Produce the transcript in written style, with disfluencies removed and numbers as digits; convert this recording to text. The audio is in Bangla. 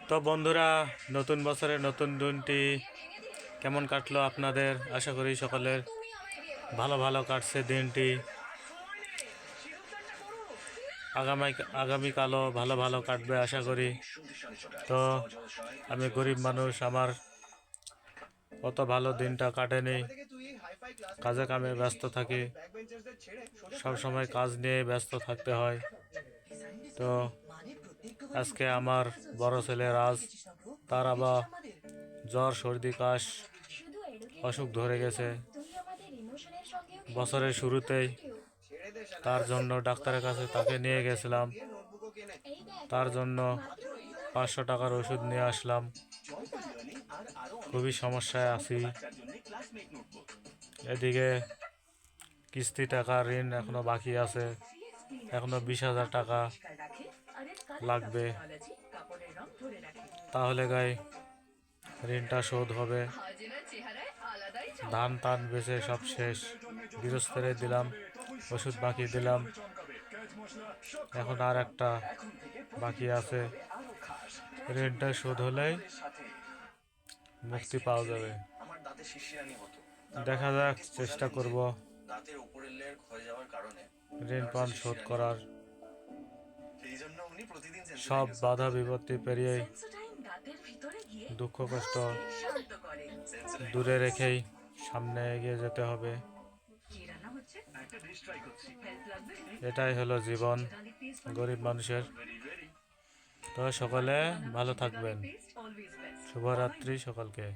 তো বন্ধুরা, নতুন বছরের নতুন দিনটি কেমন কাটলো আপনাদের? আশা করি সকলের ভালো ভালো কাটছে দিনটি। আগামীকালও ভালো ভালো কাটবে আশা করি। তো আমি গরিব মানুষ, আমার অত ভালো দিনটা কাটেনি, কাজে কামে ব্যস্ত থাকি, সব সময় কাজ নিয়ে ব্যস্ত থাকতে হয়। তো আজকে আমার বড় ছেলে রাজ, তার আবার জ্বর সর্দি কাশ অসুখ ধরে গেছে বছরের শুরুতেই। তার জন্য ডাক্তারের কাছে তাকে নিয়ে গেছিলাম, তার জন্য 500 টাকার ওষুধ নিয়ে আসলাম। খুবই সমস্যায় আছি। এদিকে কিস্তি টাকা ঋণ এখনো বাকি আছে, এখনো 20,000 টাকা লাগবে, তাহলে গায়ে ঋণটা শোধ হবে। ধান টান বেচে সব শেষ, গৃহস্থরে দিলাম, ওষুধ বাকি দিলাম, এখন আর একটা বাকি আছে। ঋণটা শোধ হলেই মুক্তি পাওয়া যাবে। দেখা যাক, চেষ্টা করব ঋণ পান শোধ করার। সব বাধা বিপত্তি পেরিয়ে দুঃখ কষ্ট দূরে রেখেই সামনে এগিয়ে যেতে হবে। এটাই হলো জীবন গরিব মানুষের। তো সকলে ভালো থাকবেন। শুভরাত্রি সকলকে।